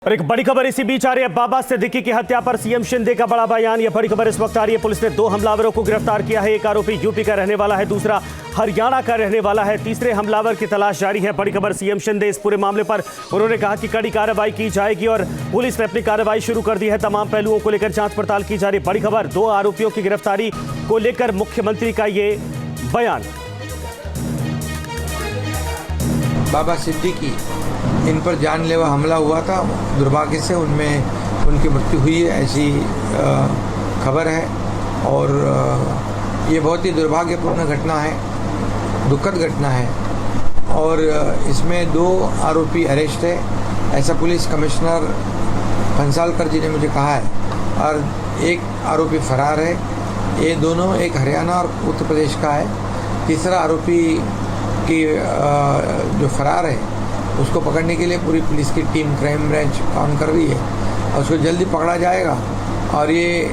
और एक बड़ी खबर इसी बीच आ रही है। बाबा सिद्दीकी की हत्या पर सीएम शिंदे का बड़ा बयान। यह बड़ी खबर इस वक्त आ रही है। पुलिस ने 2 हमलावरों को गिरफ्तार किया है। एक आरोपी यूपी का रहने वाला है, दूसरा हरियाणा का रहने वाला है। तीसरे हमलावर की तलाश जारी है। बड़ी खबर सीएम शिंदे इस पूरे मामले पर उन्होंने कहा कि कड़ी कार्रवाई की जाएगी और पुलिस ने अपनी कार्रवाई शुरू कर दी है। तमाम पहलुओं को लेकर जांच पड़ताल की जा रही है। बड़ी खबर 2 आरोपियों की गिरफ्तारी को लेकर मुख्यमंत्री का ये बयान। बाबा सिद्दीकी, इन पर जानलेवा हमला हुआ था। दुर्भाग्य से उनमें उनकी मृत्यु हुई है, ऐसी खबर है। और ये बहुत ही दुर्भाग्यपूर्ण घटना है, दुखद घटना है। और इसमें 2 आरोपी अरेस्ट है, ऐसा पुलिस कमिश्नर भंसालकर जी ने मुझे कहा है। और एक आरोपी फरार है। ये दोनों, एक हरियाणा और उत्तर प्रदेश का है। तीसरा आरोपी की जो फरार है उसको पकड़ने के लिए पूरी पुलिस की टीम क्राइम ब्रांच काम कर रही है और उसको जल्दी पकड़ा जाएगा और ये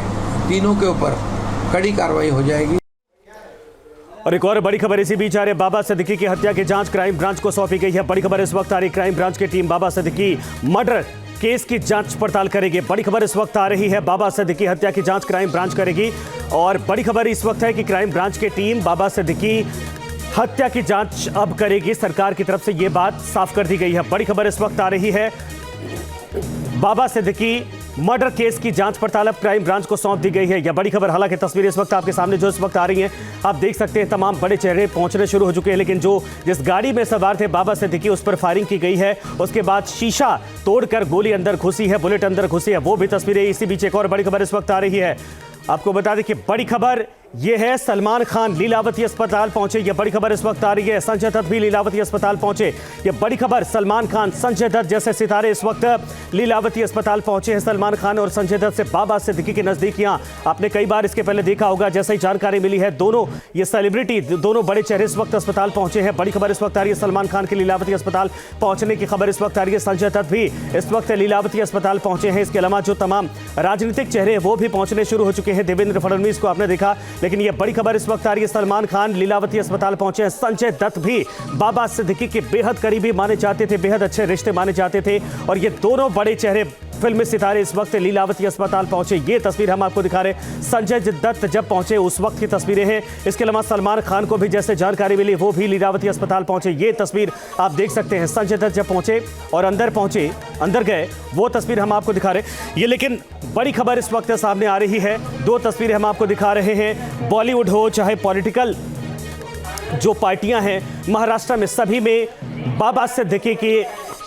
तीनों के ऊपर कड़ी कार्रवाई हो जाएगी। और एक और बड़ी खबर इसी बीच आ रही है। बाबा सिद्दीकी की हत्या की जांच क्राइम ब्रांच को सौंपी गई है। बड़ी खबर इस वक्त आ रही है। क्राइम ब्रांच की टीम बाबा सिद्दीकी मर्डर केस की जांच पड़ताल करेगी। बड़ी खबर इस वक्त आ रही है। बाबा सिद्दीकी हत्या की जांच क्राइम ब्रांच करेगी और बड़ी खबर इस वक्त है कि क्राइम ब्रांच की टीम बाबा सिद्दीकी हत्या की जांच अब करेगी। सरकार की तरफ से यह बात साफ कर दी गई है। बड़ी खबर इस वक्त आ रही है। बाबा सिद्दीकी मर्डर केस की जांच पड़ताल अब क्राइम ब्रांच को सौंप दी गई है। यह बड़ी खबर। हालांकि तस्वीरें इस वक्त आपके सामने जो इस वक्त आ रही हैं, आप देख सकते हैं तमाम बड़े चेहरे पहुंचने शुरू हो चुके हैं। लेकिन जिस गाड़ी में सवार थे बाबा सिद्दीकी, उस पर फायरिंग की गई है। उसके बाद शीशा तोड़कर गोली अंदर घुसी है, बुलेट अंदर घुसी है, वो भी तस्वीरें इसी बीच। एक और बड़ी खबर इस वक्त आ रही है। आपको बता दें कि बड़ी खबर यह है, सलमान खान लीलावती अस्पताल पहुंचे। यह बड़ी खबर इस वक्त आ रही है। संजय दत्त भी लीलावती अस्पताल पहुंचे। यह बड़ी खबर। सलमान खान, संजय दत्त जैसे सितारे इस वक्त लीलावती अस्पताल पहुंचे हैं। सलमान खान और संजय दत्त से बाबा सिद्दीकी की नजदीकियां आपने कई बार इसके पहले देखा होगा। जैसे ही जानकारी मिली है, दोनों ये सेलिब्रिटी, दोनों बड़े चेहरे इस वक्त अस्पताल पहुंचे हैं। बड़ी खबर इस वक्त आ रही है। सलमान खान के लीलावती अस्पताल पहुंचने की खबर इस वक्त आ रही है। संजय दत्त भी इस वक्त लीलावती अस्पताल पहुंचे हैं। इसके अलावा जो तमाम राजनीतिक चेहरे हैं वो भी पहुंचने शुरू हो चुके हैं। देवेंद्र फडणवीस को आपने देखा, लेकिन यह बड़ी खबर इस वक्त आ रही है। सलमान खान लीलावती अस्पताल पहुंचे हैं। संजय दत्त भी बाबा सिद्दीकी के बेहद करीबी माने जाते थे, बेहद अच्छे रिश्ते माने जाते थे। और ये दोनों बड़े चेहरे, फिल्मी सितारे इस वक्त लीलावती अस्पताल पहुंचे। ये तस्वीर हम आपको दिखा रहे हैं। संजय दत्त जब पहुंचे उस वक्त की तस्वीरें हैं। इसके अलावा सलमान खान को भी जैसे जानकारी मिली, वो भी लीलावती अस्पताल पहुंचे। ये तस्वीर आप देख सकते हैं। संजय दत्त जब पहुंचे और अंदर पहुंचे, अंदर गए, वो तस्वीर हम आपको दिखा रहे हैं। ये लेकिन बड़ी खबर इस वक्त सामने आ रही है। 2 तस्वीरें हम आपको दिखा रहे हैं। बॉलीवुड हो चाहे पॉलिटिकल जो पार्टियां हैं, महाराष्ट्र में सभी में बाबा सिद्दीकी के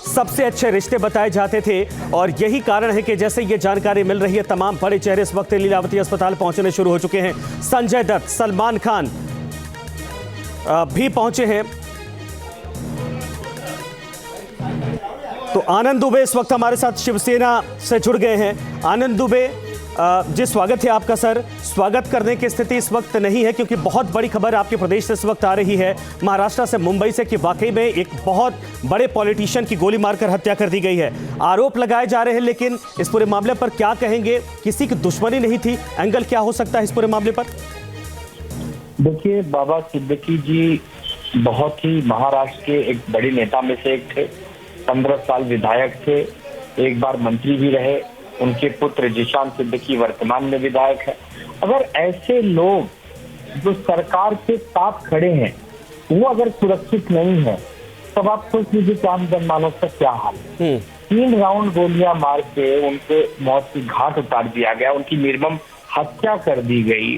सबसे अच्छे रिश्ते बताए जाते थे। और यही कारण है कि जैसे ये जानकारी मिल रही है, तमाम बड़े चेहरे इस वक्त लीलावती अस्पताल पहुंचने शुरू हो चुके हैं। संजय दत्त, सलमान खान भी पहुंचे हैं। तो आनंद दुबे इस वक्त हमारे साथ शिवसेना से जुड़ गए हैं। आनंद दुबे जी, स्वागत है आपका सर। स्वागत करने की स्थिति इस वक्त नहीं है क्योंकि बहुत बड़ी खबर आपके प्रदेश से इस वक्त आ रही है, महाराष्ट्र से, मुंबई से, कि वाकई में एक बहुत बड़े पॉलिटिशियन की गोली मारकर हत्या कर दी गई है। आरोप लगाए जा रहे हैं, लेकिन इस पूरे मामले पर क्या कहेंगे? किसी की दुश्मनी नहीं थी, एंगल क्या हो सकता है इस पूरे मामले पर? देखिए, बाबा सिद्दीकी जी बहुत ही महाराष्ट्र के एक बड़े नेता में से एक थे। 15 साल विधायक थे, एक बार मंत्री भी रहे। उनके पुत्र जिशान सिद्दीकी वर्तमान में विधायक है। अगर ऐसे लोग जो सरकार के साथ खड़े हैं वो अगर सुरक्षित नहीं है, तब आप सोच लीजिए कि आम जनमानस का क्या हाल है। 3 राउंड गोलियां मार के उनको मौत की घाट उतार दिया गया, उनकी निर्मम हत्या कर दी गई।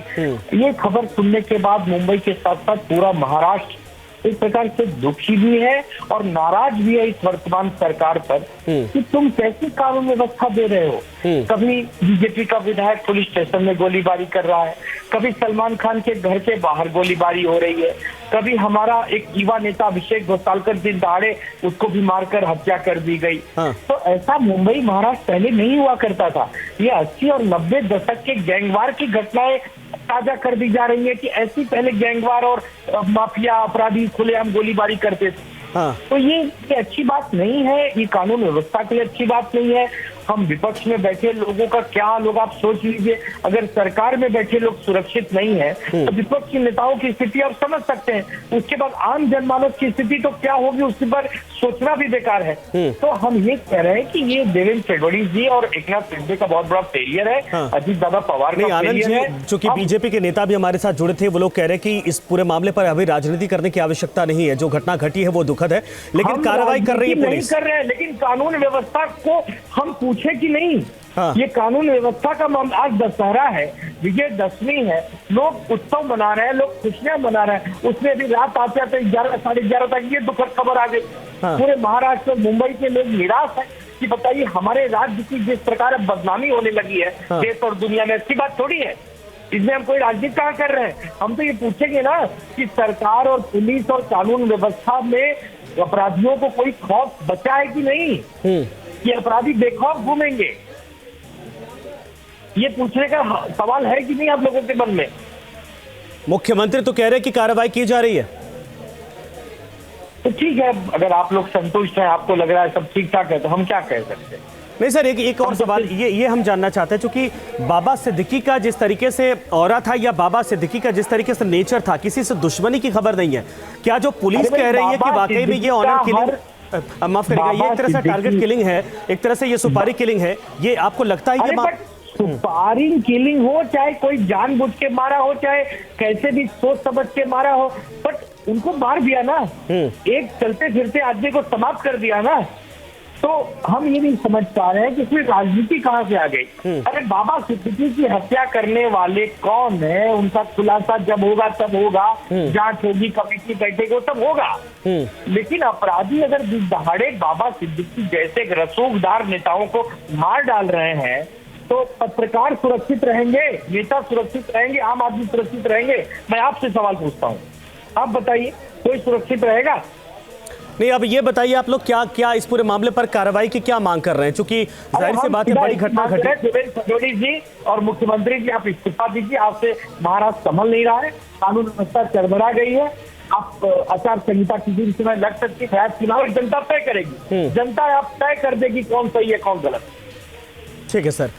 ये खबर सुनने के बाद मुंबई के साथ साथ पूरा महाराष्ट्र एक प्रकार से दुखी भी है और नाराज भी है इस वर्तमान सरकार पर कि तुम कैसी कानून व्यवस्था दे रहे हो। कभी बीजेपी का विधायक पुलिस स्टेशन में गोलीबारी कर रहा है, कभी सलमान खान के घर के बाहर गोलीबारी हो रही है, कभी हमारा एक युवा नेता अभिषेक घोसालकर दिन दहाड़े उसको भी मारकर हत्या कर दी गई। तो ऐसा मुंबई महाराष्ट्र पहले नहीं हुआ करता था। ये 80 और 90 दशक के गैंगवार की घटनाएं ताजा कर दी जा रही है कि ऐसी पहले गैंगवार और माफिया अपराधी खुलेआम गोलीबारी करते थे। तो ये अच्छी बात नहीं है, ये कानून व्यवस्था के लिए अच्छी बात नहीं है। हम विपक्ष में बैठे लोगों का क्या हाल होगा। आप सोच लीजिए, अगर सरकार में बैठे लोग सुरक्षित नहीं है तो विपक्षी नेताओं की स्थिति आप समझ सकते हैं। उसके बाद आम जनमानस की स्थिति तो क्या होगी, उसके पर सोचना भी बेकार है। तो हम ये कह रहे हैं कि ये देवेंद्र फडणवीस जी और एकनाथ शिंदे का बहुत बड़ा फेलियर है, अजीत दादा पवार का फेलियर है। चूंकि बीजेपी के नेता भी हमारे साथ जुड़े थे, वो लोग कह रहे हैं कि इस पूरे मामले पर अभी राजनीति करने की आवश्यकता नहीं है, जो घटना घटी है वो दुखद है, लेकिन कार्रवाई कर रही है पुलिस। कर रहे हैं, लेकिन कानून व्यवस्था को हम पूछे कि नहीं। ये कानून व्यवस्था का मामला। आज दशहरा है, विजयदशमी है, लोग उत्सव मना रहे हैं, लोग खुशियां मना रहे हैं, उसमें अभी रात आते आते 11 साढ़े 11 तक ये दुखद खबर आ गई। पूरे महाराष्ट्र मुंबई के लोग निराश है कि बताइए हमारे राज्य की जिस प्रकार बदनामी होने लगी है देश और दुनिया में, अच्छी बात थोड़ी है। इसमें हम कोई राजनीति कहाँ कर रहे हैं। हम तो ये पूछेंगे ना कि सरकार और पुलिस और कानून व्यवस्था में अपराधियों को कोई खौफ बचा है कि नहीं, कि अपराधी बेखौफ घूमेंगे, ये पूछने का सवाल है कि नहीं आप लोगों के मन में। मुख्यमंत्री तो कह रहे हैं कि कार्रवाई की जा रही है। तो ठीक है, अगर आप लोग संतुष्ट हैं, आपको लग रहा है सब ठीक ठाक है, तो हम क्या कह सकते हैं। नहीं सर, एक और सवाल ये हम जानना चाहते हैं, चूंकि बाबा सिद्दीकी का जिस तरीके से ऑरा था या बाबा सिद्दीकी का जिस तरीके से नेचर था, किसी से दुश्मनी की खबर नहीं है। क्या जो पुलिस कह रही है कि वाकई में ये ऑनर किलिंग, माफ करिएगा, ये एक तरह से टारगेट किलिंग है, एक तरह से ये सुपारी किलिंग है, ये आपको लगता है ये सुपारी किलिंग हो, चाहे कोई जानबूझ के मारा हो, चाहे कैसे भी सोच समझ के मारा हो, बट उनको मार दिया ना, एक चलते फिरते आदमी को समाप्त कर दिया ना। तो हम ये नहीं समझ पा रहे हैं कि इसमें राजनीति कहां से आ गई। अरे बाबा सिद्दीकी की हत्या करने वाले कौन है, उनका खुलासा जब होगा तब होगा, जांच होगी, कमेटी बैठेगी तब होगा। लेकिन अपराधी अगर दहाड़े बाबा सिद्दीकी जैसे एक रसूखदार नेताओं को मार डाल रहे हैं, तो पत्रकार सुरक्षित रहेंगे, नेता सुरक्षित रहेंगे, आम आदमी सुरक्षित रहेंगे। मैं आपसे सवाल पूछता हूँ, आप बताइए, कोई सुरक्षित रहेगा? नहीं, अब ये बताइए आप लोग क्या इस पूरे मामले पर कार्रवाई की क्या मांग कर रहे हैं, क्योंकि जाहिर सी बात है बड़ी घटना घटी। देवेंद्र फडणवीस जी और मुख्यमंत्री जी, आप इस्तीफा दीजिए, आपसे महाराष्ट्र संभल नहीं रहा है, कानून व्यवस्था चरमरा गई है। आप आचार संहिता किसी भी समय लग सकती है, चुनाव जनता तय करेगी, जनता आप तय कर देगी कौन सही है कौन गलत। ठीक है सर,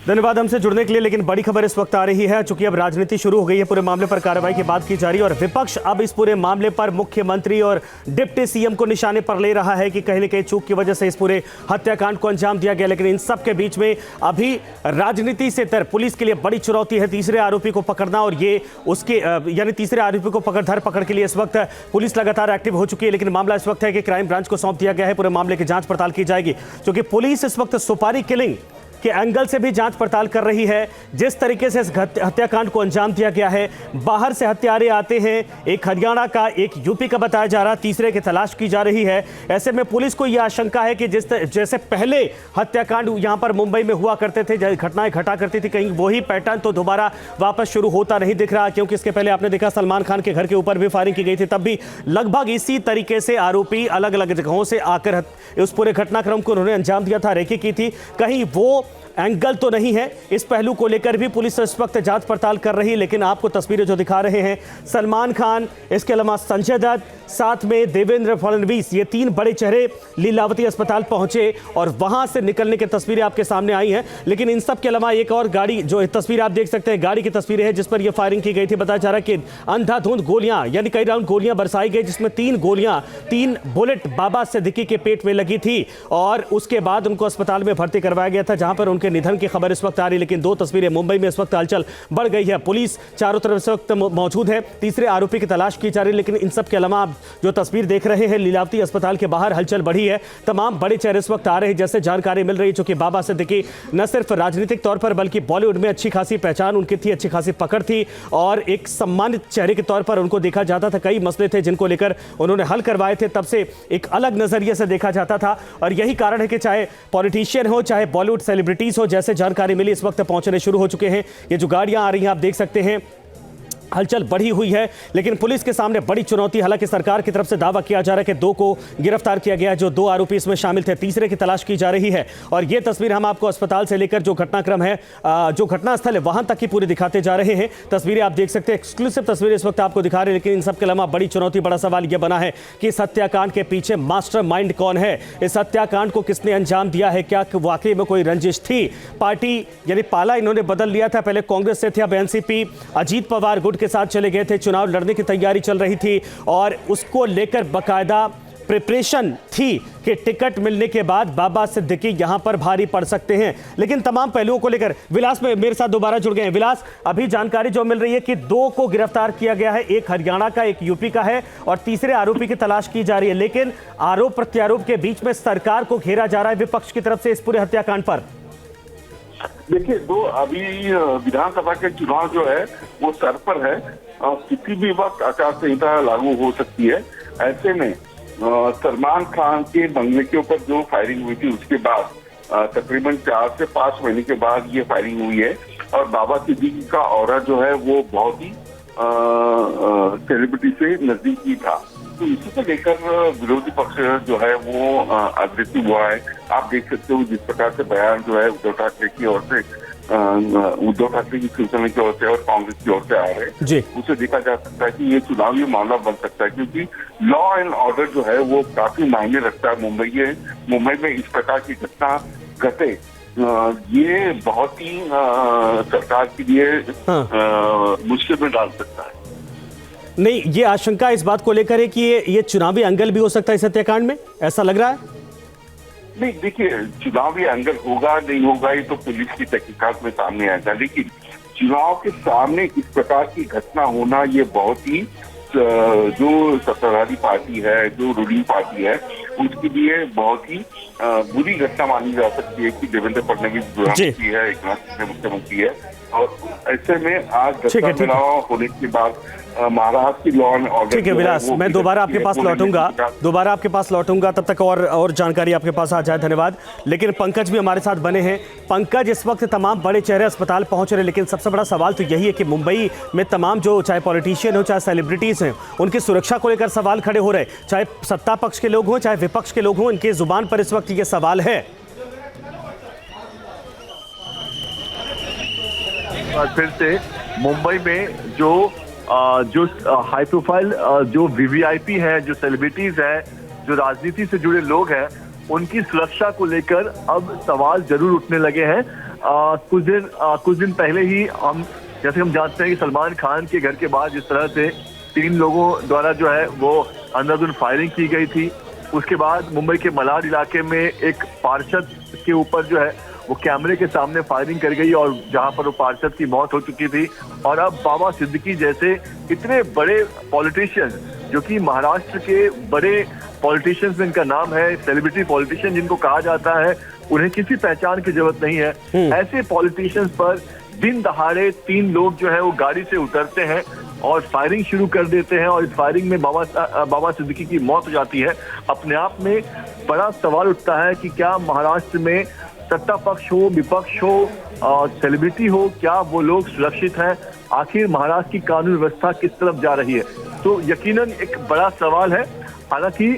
धन्यवाद हमसे जुड़ने के लिए। लेकिन बड़ी खबर इस वक्त आ रही है, चूंकि अब राजनीति शुरू हो गई है, पूरे मामले पर कार्रवाई की बात की जा रही है और विपक्ष अब इस पूरे मामले पर मुख्यमंत्री और डिप्टी सीएम को निशाने पर ले रहा है कि कहीं न कहीं चूक की वजह से इस पूरे हत्याकांड को अंजाम दिया गया। लेकिन इन सब के बीच में अभी राजनीति से तर पुलिस के लिए बड़ी चुनौती है तीसरे आरोपी को पकड़ना, और ये उसके यानी तीसरे आरोपी को धरपकड़ के लिए इस वक्त पुलिस लगातार एक्टिव हो चुकी है। लेकिन मामला इस वक्त है कि क्राइम ब्रांच को सौंप दिया गया है, पूरे मामले की जांच पड़ताल की जाएगी, क्योंकि पुलिस इस वक्त सुपारी किलिंग के एंगल से भी जांच पड़ताल कर रही है। जिस तरीके से इस हत्याकांड को अंजाम दिया गया है, बाहर से हत्यारे आते हैं, एक हरियाणा का एक यूपी का बताया जा रहा, तीसरे की तलाश की जा रही है। ऐसे में पुलिस को यह आशंका है कि जैसे पहले हत्याकांड यहां पर मुंबई में हुआ करते थे, घटनाएं घटा करती थी, कहीं वही पैटर्न तो दोबारा वापस शुरू होता नहीं दिख रहा, क्योंकि इसके पहले आपने देखा सलमान खान के घर के ऊपर भी फायरिंग की गई थी, तब भी लगभग इसी तरीके से आरोपी अलग अलग जगहों से आकर उस पूरे घटनाक्रम को उन्होंने अंजाम दिया था, रेकी की थी। कहीं वो एंगल तो नहीं है, इस पहलू को लेकर भी पुलिस इस वक्त जांच पड़ताल कर रही है। लेकिन आपको तस्वीरें जो दिखा रहे हैं, सलमान खान, इसके अलावा संजय दत्त, साथ में देवेंद्र फडणवीस, ये तीन बड़े चेहरे लीलावती अस्पताल पहुंचे और वहां से निकलने की तस्वीरें आपके सामने आई हैं। लेकिन इन सब के अलावा एक और गाड़ी, जो तस्वीर आप देख सकते हैं, गाड़ी की तस्वीरें हैं जिस पर यह फायरिंग की गई थी। बताया जा रहा है कि अंधाधुंध गोलियां, यानी कई राउंड गोलियां बरसाई गई, जिसमें 3 बुलेट बाबा सिद्दीकी के पेट में लगी थी और उसके बाद उनको अस्पताल में भर्ती करवाया गया था, जहां पर उनके निधन की खबर इस वक्त आ रही। लेकिन दो तस्वीरें मुंबई में इस वक्त हलचल बढ़ गई है, पुलिस चारों तरफ इस वक्त मौजूद है, तीसरे आरोपी की तलाश की जा रही है। लेकिन इन सब के अलावा आप जो तस्वीर देख रहे हैं, लीलावती अस्पताल के बाहर हलचल बढ़ी है, तमाम बड़े चेहरे इस वक्त आ रहे हैं। जैसे जानकारी मिल रही है, चूंकि बाबा सिद्दीकी न सिर्फ राजनीतिक तौर पर बल्कि बॉलीवुड में अच्छी खासी पहचान उनकी थी, अच्छी खासी पकड़ थी और एक सम्मानित चेहरे के तौर पर उनको देखा जाता था। कई मसले थे जिनको लेकर उन्होंने हल करवाए थे, तब से एक अलग नजरिए से देखा जाता था। और यही कारण है कि चाहे पॉलिटिशियन हो, चाहे बॉलीवुड सेलिब्रिटीज हो, जैसे जानकारी मिली इस वक्त पहुंचने शुरू हो चुके हैं। ये जो गाड़ियां आ रही हैं आप देख सकते हैं, हलचल बढ़ी हुई है, लेकिन पुलिस के सामने बड़ी चुनौती। हालांकि सरकार की तरफ से दावा किया जा रहा है कि 2 को गिरफ्तार किया गया है, जो 2 आरोपी इसमें शामिल थे, तीसरे की तलाश की जा रही है। और ये तस्वीर हम आपको अस्पताल से लेकर जो घटनाक्रम है, जो घटनास्थल है वहां तक की पूरी दिखाते जा रहे हैं। तस्वीरें आप देख सकते हैं, एक्सक्लूसिव तस्वीरें इस वक्त आपको दिखा रहे हैं। लेकिन इन सबके अलावा बड़ी चुनौती, बड़ा सवाल यह बना है कि इस हत्याकांड के पीछे मास्टरमाइंड कौन है? इस हत्याकांड को किसने अंजाम दिया है? क्या वाकई में कोई रंजिश थी? पार्टी यानी पाला इन्होंने बदल लिया था, पहले कांग्रेस से थे, अब एनसीपी अजीत पवार गुट के साथ चले गए थे। चुनाव लड़ने की तैयारी चल रही थी और उसको लेकर बकायदा प्रिपरेशन थी कि टिकट मिलने के बाद बाबा सिद्दीकी यहां पर भारी पड़ सकते हैं। लेकिन तमाम पहलुओं को लेकर विलास में मेरे साथ दोबारा जुड़ गए हैं। विलास, अभी जानकारी जो मिल रही है कि 2 को गिरफ्तार किया गया है, एक हरियाणा का, एक यूपी का है और तीसरे आरोपी की तलाश की जा रही है। लेकिन आरोप प्रत्यारोप के बीच में सरकार को घेरा जा रहा है विपक्ष की तरफ से इस पूरे हत्याकांड पर। देखिए, अभी विधानसभा के चुनाव जो है वो सर पर है, किसी भी वक्त आचार संहिता लागू हो सकती है। ऐसे में सलमान खान के बंगले के ऊपर जो फायरिंग हुई थी उसके बाद तकरीबन 4 से 5 महीने के बाद ये फायरिंग हुई है और बाबा सिद्दीकी का ऑरा जो है वो बहुत ही सेलिब्रिटी से नजदीकी था। तो इसी को लेकर विरोधी पक्ष जो है वो अग्रेसिव हुआ है। आप देख सकते हो जिस प्रकार से बयान जो है उद्धव ठाकरे की ओर से, उद्धव ठाकरे की शिवसेना की ओर से और कांग्रेस की ओर से आ रहे हैं, उसे देखा जा सकता है कि ये चुनावी मामला बन सकता है, क्योंकि लॉ एंड ऑर्डर जो है वो काफी मायने रखता है। मुंबई में इस प्रकार की घटना घटे, ये बहुत ही सरकार के लिए मुश्किल में डाल सकता है। नहीं, ये आशंका इस बात को लेकर है कि ये चुनावी एंगल भी हो सकता है इस हत्याकांड में, ऐसा लग रहा है? नहीं, देखिए, चुनावी एंगल होगा नहीं होगा ये तो पुलिस की तहकीकात में सामने आएगा, लेकिन चुनाव के सामने इस प्रकार की घटना होना ये बहुत ही, जो सत्ताधारी पार्टी है, जो रूलिंग पार्टी है, उसके लिए बहुत ही बुरी घटना मानी जा सकती है कि देवेंद्र फडणवीस प्रधानमंत्री है, एक नाथ शिंदे मुख्यमंत्री है। और ऐसे में आज घटना होने के बाद महाराष्ट्र की लॉ एंड ऑर्डर। ठीक है विलास, मैं दोबारा आपके पास लौटूंगा, तब तक और जानकारी आपके पास आ जाए। धन्यवाद। लेकिन पंकज भी हमारे साथ बने हैं। पंकज, इस वक्त तमाम बड़े चेहरे अस्पताल पहुंच रहे हैं, लेकिन सबसे बड़ा सवाल तो यही है कि मुंबई में तमाम जो चाहे पॉलिटिशियन हो, चाहे सेलिब्रिटीज हैं, उनकी सुरक्षा को लेकर सवाल खड़े हो रहे हैं। चाहे सत्ता पक्ष के लोग हों, चाहे विपक्ष के लोग हों, इनकी जुबान पर इस वक्त ये सवाल है। फिर से मुंबई में जो हाई प्रोफाइल जो वीवीआईपी है, जो सेलिब्रिटीज हैं, जो राजनीति से जुड़े लोग हैं, उनकी सुरक्षा को लेकर अब सवाल जरूर उठने लगे हैं। कुछ दिन पहले ही जैसे हम जानते हैं कि सलमान खान के घर के बाहर जिस तरह से 3 लोगों द्वारा जो है वो अंधाधुंध फायरिंग की गई थी, उसके बाद मुंबई के मलाड इलाके में एक पार्षद के ऊपर जो है वो कैमरे के सामने फायरिंग कर गई और जहां पर वो पार्षद की मौत हो चुकी थी। और अब बाबा सिद्दीकी जैसे इतने बड़े पॉलिटिशियन, जो कि महाराष्ट्र के बड़े पॉलिटिशियंस में इनका नाम है, सेलिब्रिटी पॉलिटिशियन जिनको कहा जाता है, उन्हें किसी पहचान की जरूरत नहीं है। ऐसे पॉलिटिशियंस पर दिन दहाड़े 3 लोग जो है वो गाड़ी से उतरते हैं और फायरिंग शुरू कर देते हैं और इस फायरिंग में बाबा सिद्दीकी की मौत हो जाती है। अपने आप में बड़ा सवाल उठता है कि क्या महाराष्ट्र में सत्ता पक्ष हो, विपक्ष हो, सेलिब्रिटी हो, क्या वो लोग सुरक्षित हैं? आखिर महाराष्ट्र की कानून व्यवस्था किस तरफ जा रही है? तो यकीनन एक बड़ा सवाल है। हालांकि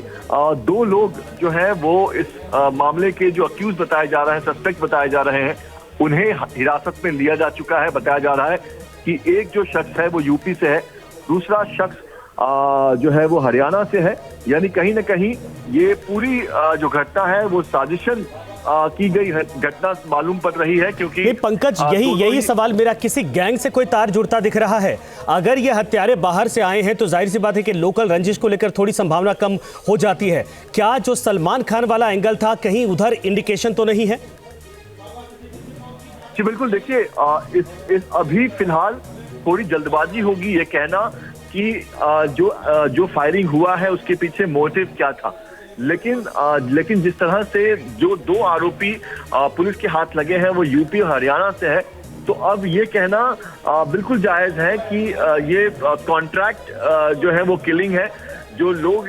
2 लोग जो हैं वो इस मामले के जो अक्यूज बताए जा रहे हैं, सस्पेक्ट बताए जा रहे हैं, उन्हें हिरासत में लिया जा चुका है। बताया जा रहा है कि एक जो शख्स है वो यूपी से है, दूसरा शख्स जो है वो हरियाणा से है। यानी कहीं ना कहीं ये पूरी जो घटना है वो साजिशन की गई घटना मालूम पड़ रही है। क्योंकि पंकज, यही सवाल मेरा, किसी गैंग से कोई तार जुड़ता दिख रहा है? अगर ये हत्यारे बाहर से आए हैं तो जाहिर सी बात है कि लोकल रंजिश को लेकर थोड़ी संभावना कम हो जाती है। क्या जो सलमान खान वाला एंगल था, कहीं उधर इंडिकेशन तो नहीं है? जी बिल्कुल, देखिए, इस अभी फिलहाल थोड़ी जल्दबाजी होगी ये कहना कि जो फायरिंग हुआ है उसके पीछे मोटिव क्या था। लेकिन जिस तरह से जो 2 आरोपी पुलिस के हाथ लगे हैं वो यूपी और हरियाणा से है, तो अब ये कहना बिल्कुल जायज है कि ये कॉन्ट्रैक्ट जो है वो किलिंग है। जो लोग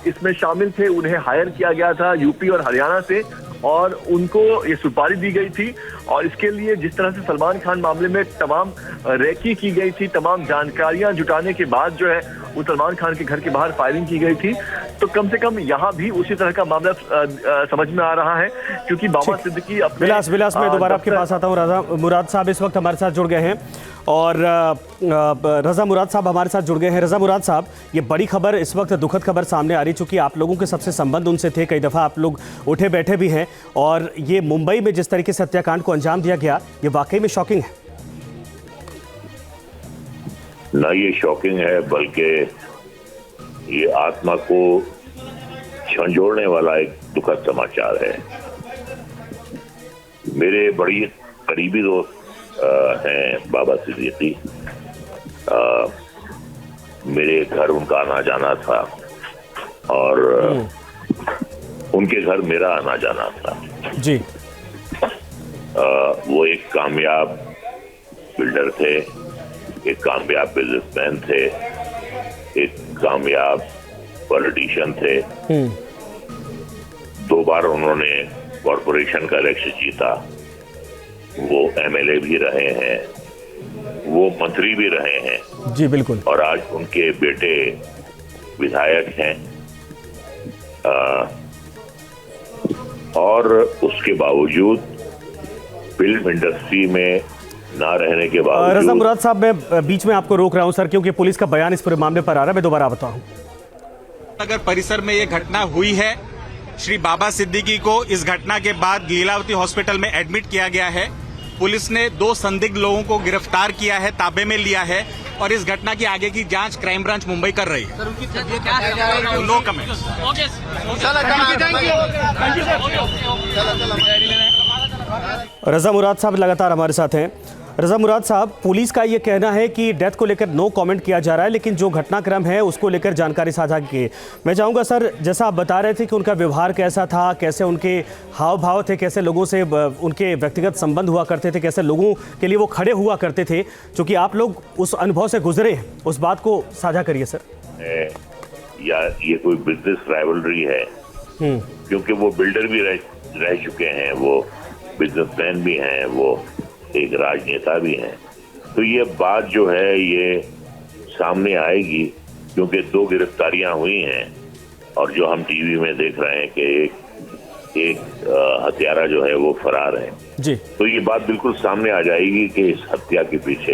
इसमें शामिल थे उन्हें हायर किया गया था यूपी और हरियाणा से, और उनको ये सुपारी दी गई थी। और इसके लिए जिस तरह से सलमान खान मामले में तमाम रेकी की गई थी, तमाम जानकारियां जुटाने के बाद जो है वो सलमान खान के घर के बाहर फायरिंग की गई थी, तो कम से कम यहाँ भी उसी तरह का मामला समझ में आ रहा है, क्योंकि बाबा सिद्दीकी अपने विलास मैं दोबारा आपके पास आता हूँ। रजा मुराद साहब इस वक्त हमारे साथ जुड़ गए हैं और रजा मुराद साहब हमारे साथ जुड़ गए हैं। रजा मुराद साहब, ये बड़ी खबर इस वक्त दुखद खबर सामने आ रही, चूंकि आप लोगों के सबसे संबंध उनसे थे, कई दफ़ा आप लोग उठे बैठे भी हैं, और ये मुंबई में जिस तरीके से हत्याकांड को अंजाम दिया गया, ये वाकई में शॉकिंग है। ना ये शॉकिंग है, बल्कि ये आत्मा को झंझोड़ने वाला एक दुखद समाचार है। मेरे बड़ी करीबी दोस्त हैं बाबा सिद्दीकी। मेरे घर उनका आना जाना था और उनके घर मेरा आना जाना था जी। वो एक कामयाब बिल्डर थे, एक कामयाब बिजनेसमैन थे, एक कामयाब पॉलिटिशियन थे। 2 बार उन्होंने कॉरपोरेशन का इलेक्शन जीता, वो एमएलए भी रहे हैं, वो मंत्री भी रहे हैं जी बिल्कुल, और आज उनके बेटे विधायक हैं। और उसके बावजूद फिल्म इंडस्ट्री में ना रहने के बावजूद। रजा मुराद साहब, मैं बीच में आपको रोक रहा हूं सर, क्योंकि पुलिस का बयान इस पूरे मामले पर आ रहा है, मैं दोबारा बताऊं। नगर परिसर में ये घटना हुई है। श्री बाबा सिद्दीकी को इस घटना के बाद लीलावती हॉस्पिटल में एडमिट किया गया है। पुलिस ने 2 संदिग्ध लोगों को गिरफ्तार किया है, ताबे में लिया है, और इस घटना की आगे की जांच क्राइम ब्रांच मुंबई कर रही है। No comment. रजा मुराद साहब लगातार हमारे साथ हैं। रजा मुराद साहब, पुलिस का ये कहना है कि डेथ को लेकर नो कमेंट किया जा रहा है, लेकिन जो घटनाक्रम है उसको लेकर जानकारी साझा की। मैं चाहूँगा सर, जैसा आप बता रहे थे कि उनका व्यवहार कैसा था, कैसे उनके हाव भाव थे, कैसे लोगों से उनके व्यक्तिगत संबंध हुआ करते थे, कैसे लोगों के लिए वो खड़े हुआ करते थे, चूँकि आप लोग उस अनुभव से गुजरे हैं, उस बात को साझा करिए सर। या ये कोई बिजनेस राइवलरी है, क्योंकि वो बिल्डर भी रह चुके हैं, वो बिजनेसमैन भी हैं, वो एक राजनेता भी हैं। तो ये बात जो है ये सामने आएगी, क्योंकि 2 गिरफ्तारियां हुई हैं और जो हम टीवी में देख रहे हैं कि एक हत्यारा जो है वो फरार है जी। तो ये बात बिल्कुल सामने आ जाएगी कि इस हत्या के पीछे